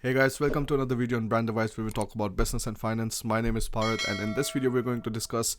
Hey guys, welcome to another video on Brand Device where we talk about business and finance. My name is Bharat, and in this video we're going to discuss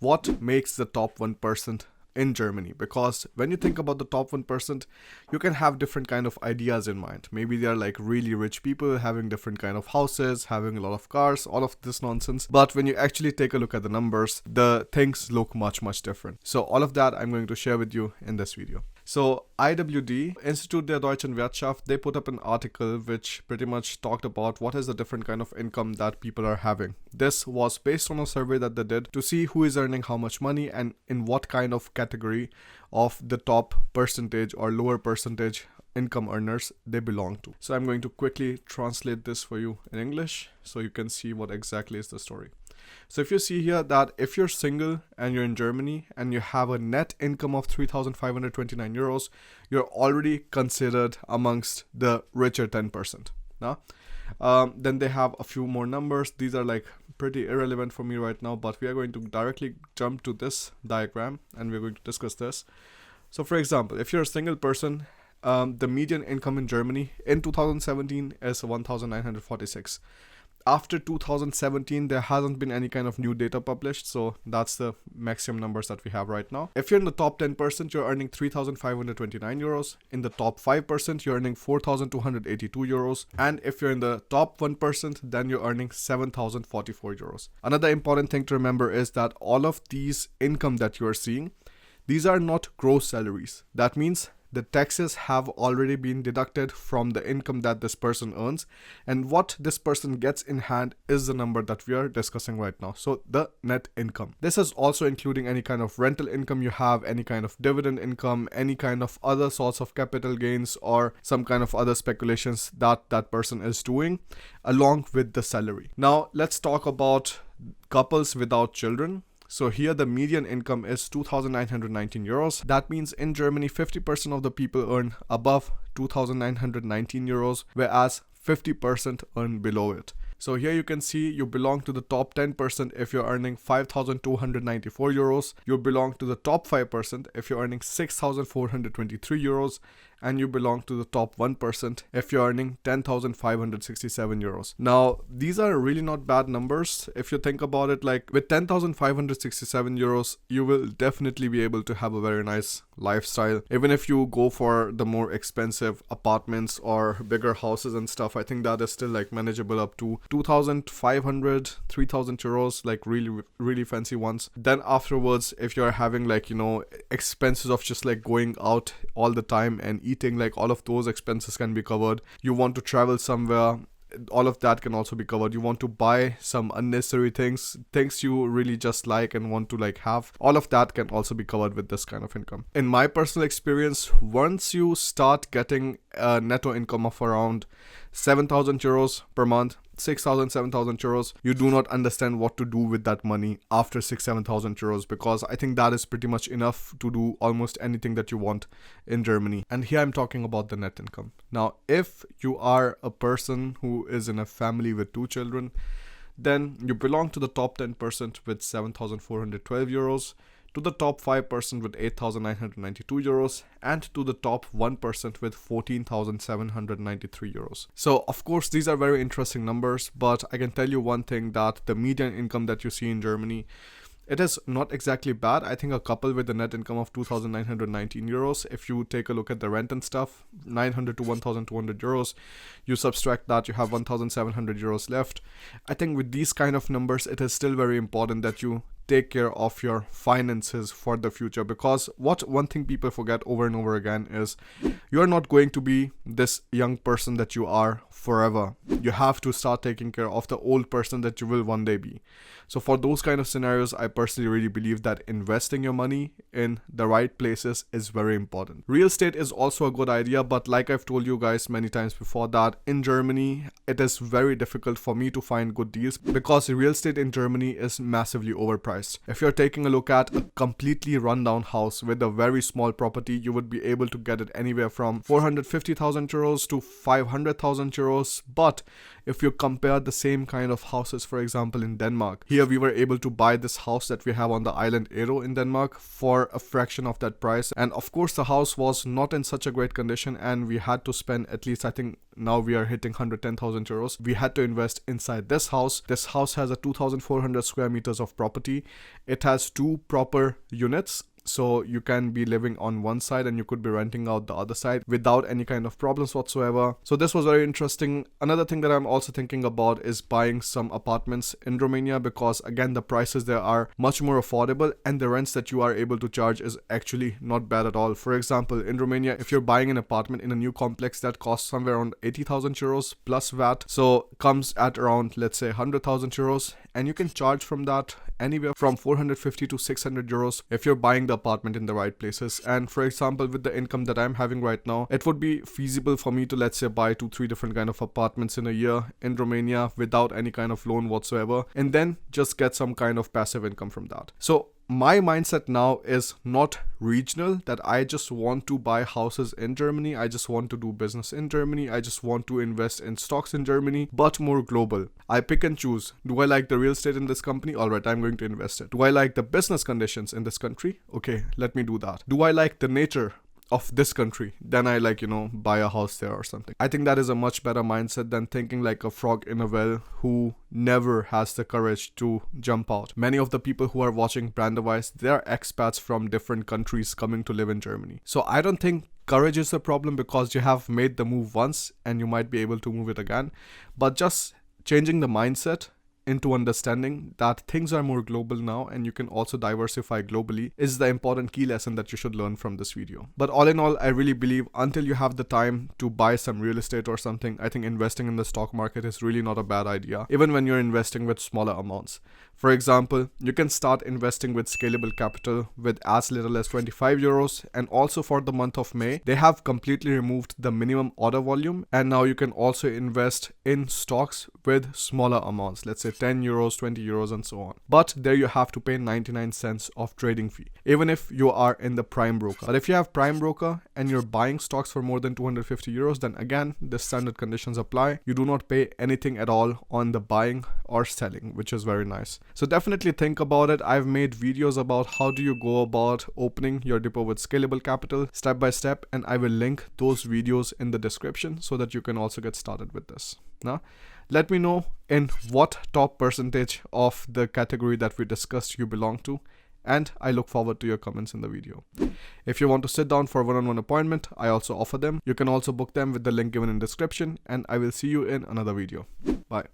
what makes the top 1% in Germany. Because when you think about the top 1%, you can have different kind of ideas in mind. Maybe they are like really rich people having different kind of houses, having a lot of cars, all of this nonsense. But when you actually take a look at the numbers, the things look much different. So all of that I'm going to share with you in this video. So IWD, Institut der Deutschen Wirtschaft, they put up an article which pretty much talked about what is the different kind of income that people are having. This was based on a survey that they did to see who is earning how much money and in what kind of category of the top percentage or lower percentage income earners they belong to. So I'm going to quickly translate this for you in English so you can see what exactly is the story. So if you see here that if you're single and you're in Germany and you have a net income of 3,529 euros, you're already considered amongst the richer 10%. Now, then they have a few more numbers. These are like pretty irrelevant for me right now, but we are going to directly jump to this diagram and we're going to discuss this. So for example, if you're a single person, the median income in Germany in 2017 is 1,946. After 2017, there hasn't been any kind of new data published, so that's the maximum numbers that we have right now. If you're in the top 10%, you're earning 3,529 euros. In the top 5%, you're earning 4,282 euros. And if you're in the top 1%, then you're earning 7,044 euros. Another important thing to remember is that all of these income that you are seeing, these are not gross salaries. That means the taxes have already been deducted from the income that this person earns, and what this person gets in hand is the number that we are discussing right now. So the net income. This is also including any kind of rental income you have, any kind of dividend income, any kind of other sorts of capital gains or some kind of other speculations that that person is doing along with the salary. Now let's talk about couples without children. So here the median income is 2,919 euros. That means in Germany, 50% of the people earn above 2,919 euros, whereas 50% earn below it. So here you can see you belong to the top 10% if you're earning 5,294 euros. You belong to the top 5% if you're earning 6,423 euros. And you belong to the top 1% if you're earning 10,567 euros. Now, these are really not bad numbers. If you think about it, like with 10,567 euros, you will definitely be able to have a very nice lifestyle. Even if you go for the more expensive apartments or bigger houses and stuff, I think that is still like manageable up to 2,500, 3,000 euros, like really fancy ones. Then afterwards, if you're having like, expenses of just like going out all the time and eating, like all of those expenses can be covered. You want to travel somewhere, all of that can also be covered. You want to buy some unnecessary things you really just like and want to like have, all of that can also be covered with this kind of income. In my personal experience, once you start getting a netto income of around 7,000 euros per month, 6,000, 7,000 euros, you do not understand what to do with that money after 6,000-7,000 euros, because I think that is pretty much enough to do almost anything that you want in Germany. And here I'm talking about the net income. Now, if you are a person who is in a family with 2 children, then you belong to the top 10% with 7,412 euros, to the top 5% with 8,992 euros, and to the top 1% with 14,793 euros. So of course these are very interesting numbers, but I can tell you one thing, that the median income that you see in Germany, it is not exactly bad. I think a couple with a net income of 2,919 euros, if you take a look at the rent and stuff, 900 to 1,200 euros, you subtract that, you have 1,700 euros left. I think with these kind of numbers, it is still very important that you take care of your finances for the future, because one thing people forget over and over again is you are not going to be this young person that you are forever. You have to start taking care of the old person that you will one day be. So for those kind of scenarios, I personally really believe that investing your money in the right places is very important. Real estate is also a good idea, but like I've told you guys many times before, that in Germany, it is very difficult for me to find good deals because real estate in Germany is massively overpriced. priced. If you're taking a look at a completely rundown house with a very small property, you would be able to get it anywhere from 450,000 euros to 500,000 euros. But if you compare the same kind of houses, for example, in Denmark, here we were able to buy this house that we have on the island Ero in Denmark for a fraction of that price. And of course, the house was not in such a great condition, and we had to spend at least, I think now we are hitting 110,000 euros. We had to invest inside this house. This house has a 2,400 square meters of property. It has 2 proper units. So you can be living on one side and you could be renting out the other side without any kind of problems whatsoever. So this was very interesting. Another thing that I'm also thinking about is buying some apartments in Romania, because again, the prices there are much more affordable and the rents that you are able to charge is actually not bad at all. For example, in Romania, if you're buying an apartment in a new complex, that costs somewhere around 80,000 euros plus VAT. So comes at around, let's say, 100,000 euros, and you can charge from that anywhere from 450 to 600 euros if you're buying the apartment in the right places. And for example, with the income that I'm having right now, it would be feasible for me to, let's say, buy 2-3 different kind of apartments in a year in Romania without any kind of loan whatsoever, and then just get some kind of passive income from that. So my mindset now is not regional, that I just want to buy houses in Germany, I just want to do business in Germany, I just want to invest in stocks in Germany, but more global. I pick and choose. Do I like the real estate in this company? Alright, I'm going to invest it. Do I like the business conditions in this country? Okay, let me do that. Do I like the nature of this country? Then I buy a house there or something. I think that is a much better mindset than thinking like a frog in a well who never has the courage to jump out. Many of the people who are watching Brandawise, they're expats from different countries coming to live in Germany. So I don't think courage is a problem, because you have made the move once and you might be able to move it again. But just changing the mindset into understanding that things are more global now and you can also diversify globally is the important key lesson that you should learn from this video. But all in all, I really believe until you have the time to buy some real estate or something, I think investing in the stock market is really not a bad idea, even when you're investing with smaller amounts. For example, you can start investing with Scalable Capital with as little as 25 euros. And also for the month of May, they have completely removed the minimum order volume. And now you can also invest in stocks with smaller amounts, let's say 10 euros, 20 euros and so on. But there you have to pay 99 cents of trading fee, even if you are in the Prime Broker. But if you have Prime Broker and you're buying stocks for more than 250 euros, then again, the standard conditions apply. You do not pay anything at all on the buying or selling, which is very nice. So definitely think about it. I've made videos about how do you go about opening your depot with Scalable Capital step by step, and I will link those videos in the description so that you can also get started with this. Now, let me know in what top percentage of the category that we discussed you belong to, and I look forward to your comments in the video. If you want to sit down for a one-on-one appointment, I also offer them. You can also book them with the link given in description, and I will see you in another video. Bye.